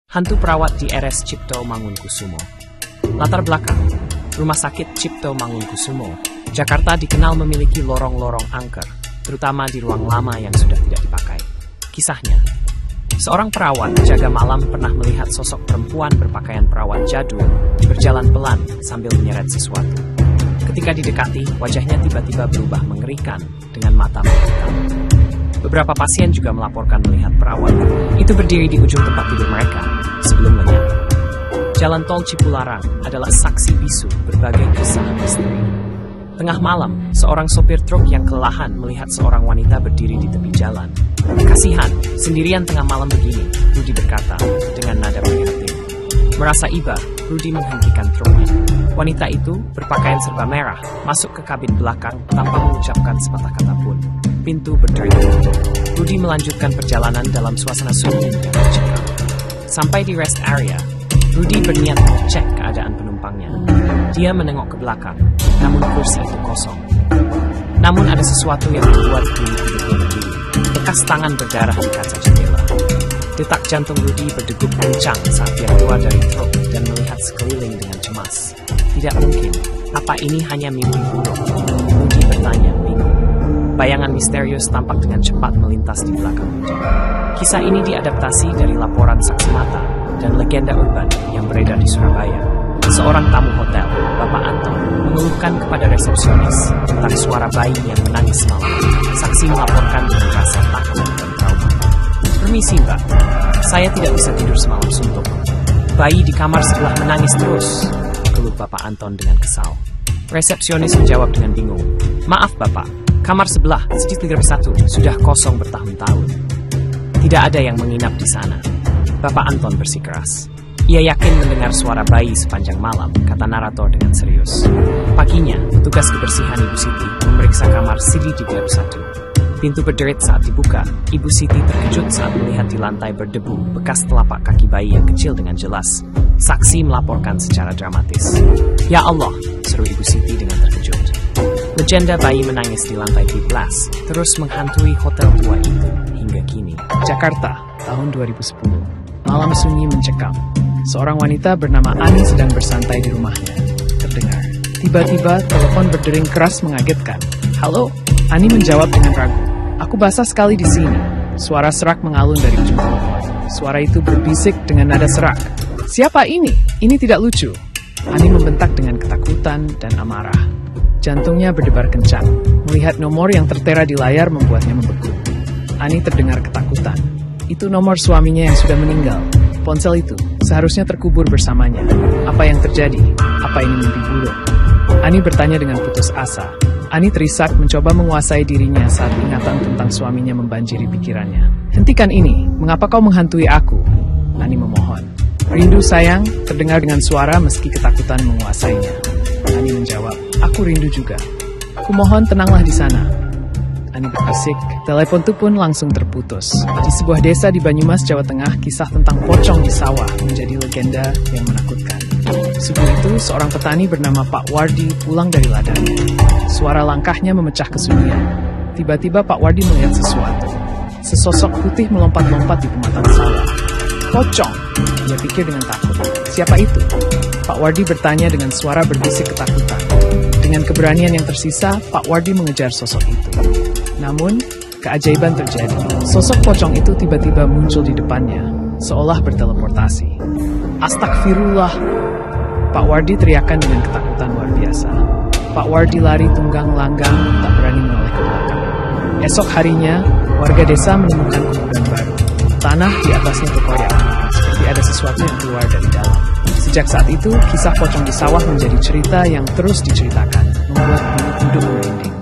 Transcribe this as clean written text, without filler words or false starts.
Hantu perawat di RS Cipto Mangunkusumo. Latar belakang, Rumah Sakit Cipto Mangunkusumo, Jakarta dikenal memiliki lorong-lorong angker, terutama di ruang lama yang sudah tidak dipakai. Kisahnya, seorang perawat jaga malam pernah melihat sosok perempuan berpakaian perawat jadul berjalan pelan sambil menyeret sesuatu. Ketika didekati, wajahnya tiba-tiba berubah mengerikan dengan mata menghitam. Beberapa pasien juga melaporkan melihat perawat itu berdiri di ujung tempat tidur mereka sebelum lenyap. Jalan tol Cipularang adalah saksi bisu berbagai kisah misteri. Tengah malam, seorang sopir truk yang kelelahan melihat seorang wanita berdiri di tepi jalan. Kasihan, sendirian tengah malam begini, Rudi berkata dengan nada prihatin. Merasa iba, Rudi menghentikan truknya. Wanita itu berpakaian serba merah, masuk ke kabin belakang tanpa mengucapkan sepatah kata pun. Pintu berdering tutup. Rudi melanjutkan perjalanan dalam suasana sunyi dan mencekam. Sampai di rest area, Rudi berniat mengecek keadaan penumpangnya. Dia menengok ke belakang, namun kursi itu kosong. Namun ada sesuatu yang membuat Rudi hidupnya berdiri. Bekas tangan berdarah di kaca jendela. Detak jantung Rudi berdegup kencang saat dia keluar dari truk dan melihat sekeliling dengan cemas. Tidak mungkin, apa ini hanya mimpi buruk? Rudi bertanya, bingung. Bayangan misterius tampak dengan cepat melintas di belakang Rudi. Kisah ini diadaptasi dari laporan saksi mata dan legenda urban yang beredar di Surabaya. Seorang tamu hotel, Bapak Anton, mengeluhkan kepada resepsionis tentang suara bayi yang menangis malam. Saksi melaporkan dengan rasa takut dan trauma. Permisi Mbak, saya tidak bisa tidur semalam suntuk. Bayi di kamar sebelah menangis terus, keluh Bapak Anton dengan kesal. Resepsionis menjawab dengan bingung. Maaf Bapak, kamar sebelah, Siti 31, sudah kosong bertahun-tahun. Tidak ada yang menginap di sana. Bapak Anton bersikeras. Ia yakin mendengar suara bayi sepanjang malam, kata narator dengan serius. Paginya, petugas kebersihan Ibu Siti memeriksa kamar Siti 31. Pintu berderit saat dibuka. Ibu Siti terkejut saat melihat di lantai berdebu bekas telapak kaki bayi yang kecil dengan jelas. Saksi melaporkan secara dramatis. Ya Allah, seru Ibu Siti dengan terkejut. Legenda bayi menangis di lantai B+ terus menghantui hotel tua itu hingga kini. Jakarta, tahun 2010. Malam sunyi mencekam. Seorang wanita bernama Ani sedang bersantai di rumahnya. Terdengar. Tiba-tiba telepon berdering keras mengagetkan. Halo? Ani menjawab dengan ragu. Aku basah sekali di sini. Suara serak mengalun dari ujung telepon. Suara itu berbisik dengan nada serak. Siapa ini? Ini tidak lucu. Ani membentak dengan ketakutan dan amarah. Jantungnya berdebar kencang. Melihat nomor yang tertera di layar membuatnya membeku. Ani terdengar ketakutan. Itu nomor suaminya yang sudah meninggal. Ponsel itu seharusnya terkubur bersamanya. Apa yang terjadi? Apa ini mimpi buruk? Ani bertanya dengan putus asa. Ani terisak mencoba menguasai dirinya saat ingatan tentang suaminya membanjiri pikirannya. Hentikan ini, mengapa kau menghantui aku? Ani memohon. Rindu sayang, terdengar dengan suara meski ketakutan menguasainya. Ani menjawab, aku rindu juga. Kumohon tenanglah di sana. Ani berbisik, telepon itu pun langsung terputus. Di sebuah desa di Banyumas, Jawa Tengah, kisah tentang pocong di sawah menjadi legenda yang menakutkan. Subuh itu, seorang petani bernama Pak Wardi pulang dari ladangnya. Suara langkahnya memecah kesunyian. Tiba-tiba Pak Wardi melihat sesuatu. Sesosok putih melompat-lompat di pematang sawah. Pocong! Dia pikir dengan takut. Siapa itu? Pak Wardi bertanya dengan suara berbisik ketakutan. Dengan keberanian yang tersisa, Pak Wardi mengejar sosok itu. Namun, keajaiban terjadi. Sosok pocong itu tiba-tiba muncul di depannya, seolah berteleportasi. Astagfirullah! Pak Wardi teriakkan dengan ketakutan luar biasa. Pak Wardi lari tunggang langgang, tak berani menoleh ke belakang. Esok harinya, warga desa menemukan kuburan baru. Tanah di atasnya berkoyak, seperti ada sesuatu yang keluar dari dalam. Sejak saat itu, kisah pocong di sawah menjadi cerita yang terus diceritakan, membuat bulu kuduk merinding.